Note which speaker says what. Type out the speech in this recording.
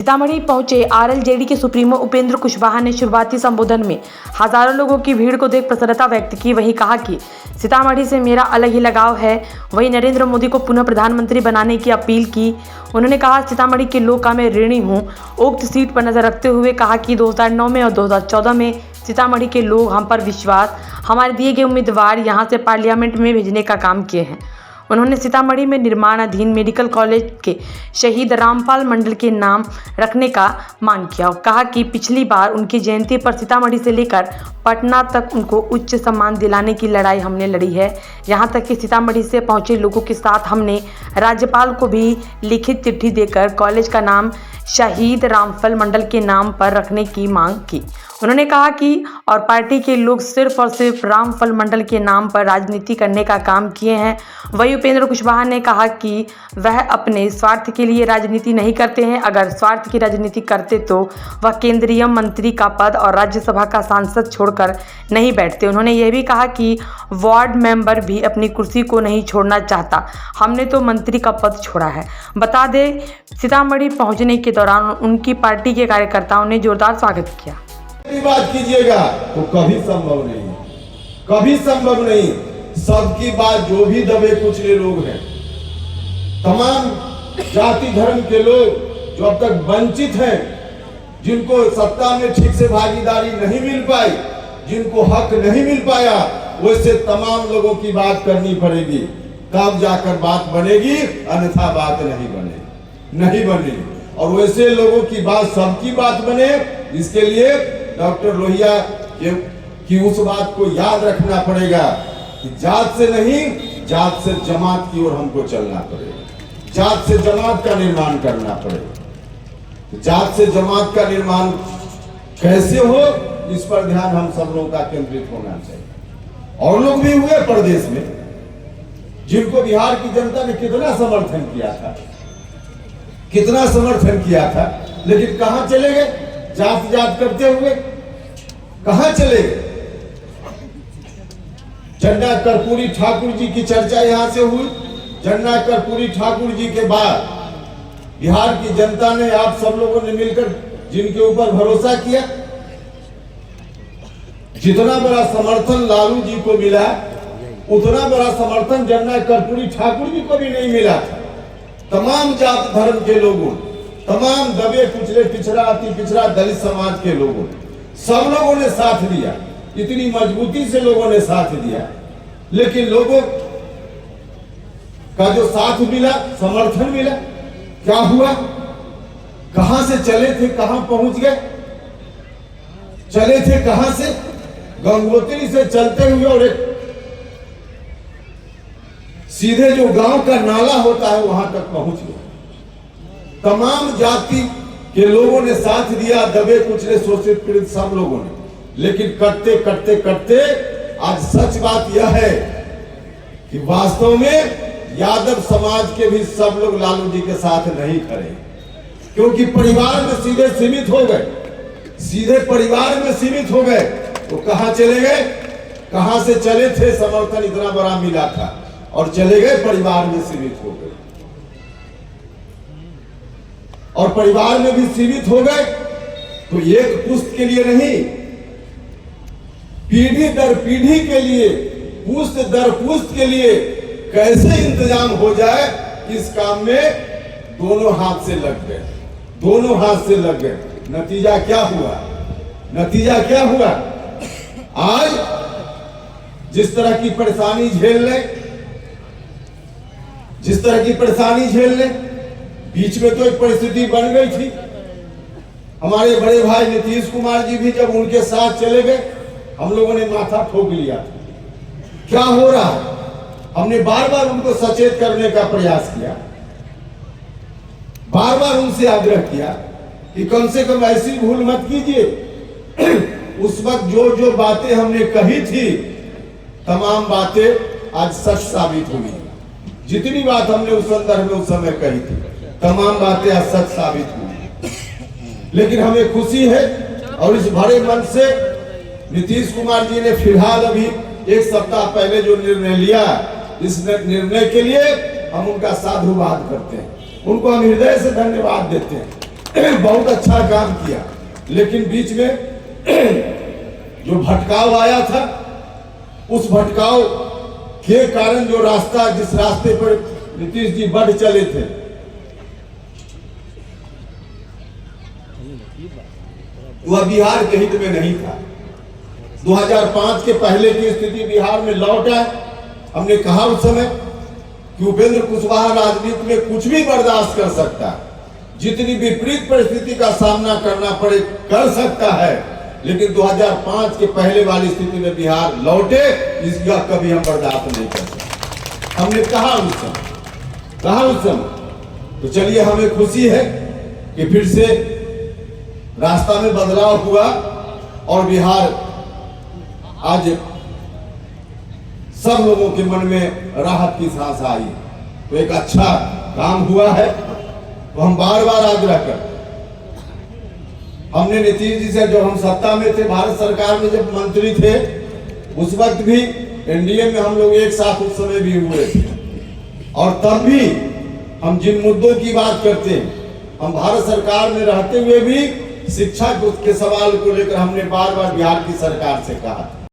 Speaker 1: सीतामढ़ी पहुंचे आरएलजेडी के सुप्रीमो उपेंद्र कुशवाहा ने शुरुआती संबोधन में हजारों लोगों की भीड़ को देख प्रसन्नता व्यक्त की। वहीं कहा कि सीतामढ़ी से मेरा अलग ही लगाव है। वहीं नरेंद्र मोदी को पुनः प्रधानमंत्री बनाने की अपील की। उन्होंने कहा, सीतामढ़ी के लोग का मैं ऋणी हूं। उक्त सीट पर नजर रखते हुए कहा कि 2009 में और 2014 में सीतामढ़ी के लोग हम पर विश्वास, हमारे दिए गए उम्मीदवार यहां से पार्लियामेंट में भेजने का काम किए हैं। उन्होंने सीतामढ़ी में निर्माणाधीन मेडिकल कॉलेज के शहीद रामपाल मंडल के नाम रखने का मांग किया। कहा कि पिछली बार उनकी जयंती पर सीतामढ़ी से लेकर पटना तक उनको उच्च सम्मान दिलाने की लड़ाई हमने लड़ी है। यहां तक कि सीतामढ़ी से पहुंचे लोगों के साथ हमने राज्यपाल को भी लिखित चिट्ठी देकर कॉलेज का नाम शहीद रामपाल मंडल के नाम पर रखने की मांग की। उन्होंने कहा कि और पार्टी के लोग सिर्फ और सिर्फ रामपाल मंडल के नाम पर राजनीति करने का काम किए हैं। वहीं उपेंद्र कुशवाहा ने कहा कि वह अपने स्वार्थ के लिए राजनीति नहीं करते हैं। अगर स्वार्थ की राजनीति करते तो वह केंद्रीय मंत्री का पद और राज्यसभा का सांसद छोड़कर नहीं बैठते। उन्होंने यह भी कहा कि वार्ड मेंबर भी अपनी कुर्सी को नहीं छोड़ना चाहता, हमने तो मंत्री का पद छोड़ा है। बता दें, सीतामढ़ी पहुंचने के दौरान उनकी पार्टी के कार्यकर्ताओं ने जोरदार स्वागत किया।
Speaker 2: बात कीजिएगा तो कभी संभव नहीं, कभी संभव नहीं। सबकी बात, जो भी दबे कुचले लोग हैं, तमाम जाति धर्म के लोग जो अब तक वंचित हैं, जिनको सत्ता में ठीक से भागीदारी नहीं मिल पाई, जिनको हक नहीं मिल पाया, वैसे तमाम लोगों की बात करनी पड़ेगी, तब जाकर बात बनेगी, अन्यथा बात नहीं बनेगी। और वैसे लोगों की बात, सबकी बात बने, इसके लिए डॉक्टर लोहिया की उस बात को याद रखना पड़ेगा कि जात से नहीं, जात से जमात की ओर हमको चलना पड़ेगा। जात से जमात का निर्माण करना पड़ेगा। जात से जमात का निर्माण कैसे हो, इस पर ध्यान हम सब लोगों का केंद्रित होना चाहिए। और लोग भी हुए प्रदेश में, जिनको बिहार की जनता ने कितना समर्थन किया था, लेकिन कहां चले गए? जात करते हुए कहां चले गए? जन्ना कर्पूरी ठाकुर जी की चर्चा यहां से हुई। जन्ना कर्पूरी ठाकुर जी के बाद बिहार की जनता ने, आप सब लोगों ने मिलकर जिनके ऊपर भरोसा किया, जितना बड़ा समर्थन लालू जी को मिला, उतना बड़ा समर्थन जन्ना कर्पूरी ठाकुर जी को भी नहीं मिला था। तमाम जात धर्म के लोगों, तमाम दबे कुचले, पिछड़ा, अति पिछड़ा, दलित समाज के लोगों, सब लोगों ने साथ दिया। इतनी मजबूती से लोगों ने साथ दिया, लेकिन लोगों का जो साथ मिला, समर्थन मिला, क्या हुआ? कहां से चले थे, कहां पहुंच गए? चले थे कहां से? गंगोत्री से चलते हुए और एक सीधे जो गांव का नाला होता है वहां तक पहुंच गए। तमाम जाति के लोगों ने साथ दिया, दबे कुचले, शोषित पीड़ित सब लोगों ने। लेकिन करते आज सच बात यह है कि वास्तव में यादव समाज के भी सब लोग लालू जी के साथ नहीं खड़े, क्योंकि परिवार में सीधे सीमित हो गए। तो कहां चले गए? कहां से चले थे? समर्थन इतना बड़ा मिला था और चले गए, परिवार में सीमित हो गए। और परिवार में भी सीमित हो गए तो एक पुश्त के लिए नहीं, पीढ़ी दर पीढ़ी के लिए, पुश्त दर पुश्त के लिए कैसे इंतजाम हो जाए, इस काम में दोनों हाथ से लग गए। नतीजा क्या हुआ? आज जिस तरह की परेशानी झेल ले, बीच में तो एक परिस्थिति बन गई थी। हमारे बड़े भाई नीतीश कुमार जी भी जब उनके साथ चले गए, हम लोगों ने माथा ठोक लिया। क्या हो रहा है? हमने बार बार उनको सचेत करने का प्रयास किया, बार बार उनसे आग्रह किया कि कम से कम ऐसी भूल मत कीजिए। उस वक्त जो बातें हमने कही थी, तमाम बातें आज सच साबित हुई। जितनी बात हमने उस संदर्भ में उस समय कही थी, तमाम बातें आज सच साबित हुई। लेकिन हमें खुशी है और इस बड़े मन से नीतीश कुमार जी ने फिलहाल अभी एक सप्ताह पहले जो निर्णय लिया, इस निर्णय के लिए हम उनका साधुवाद करते हैं, उनको हम हृदय से धन्यवाद देते हैं। बहुत अच्छा काम किया, लेकिन बीच में जो भटकाव आया था, उस भटकाव के कारण जो रास्ता, जिस रास्ते पर नीतीश जी बढ़ चले थे, वह बिहार के हित में नहीं था। 2005 के पहले की स्थिति बिहार में लौट आए। हमने कहा उस समय कि उपेंद्र कुशवाहा राजनीति में कुछ भी बर्दाश्त कर सकता है, जितनी विपरीत परिस्थिति का सामना करना पड़े कर सकता है, लेकिन 2005 के पहले वाली स्थिति में बिहार लौटे, इसका कभी हम बर्दाश्त नहीं कर सकते। हमने कहा उस समय। तो चलिए, हमें खुशी है कि फिर से रास्ता में बदलाव हुआ और बिहार आज सब लोगों के मन में राहत की सांस आई। तो एक अच्छा काम हुआ है। तो हम बार बार आग्रह करते, हमने नीतीश जी से, जब हम सत्ता में थे, भारत सरकार में जब मंत्री थे, उस वक्त भी एनडीए में हम लोग एक साथ उस समय भी हुए थे, और तब भी हम जिन मुद्दों की बात करते हैं, हम भारत सरकार में रहते हुए भी शिक्षा के सवाल को लेकर हमने बार बार बिहार की सरकार से कहा।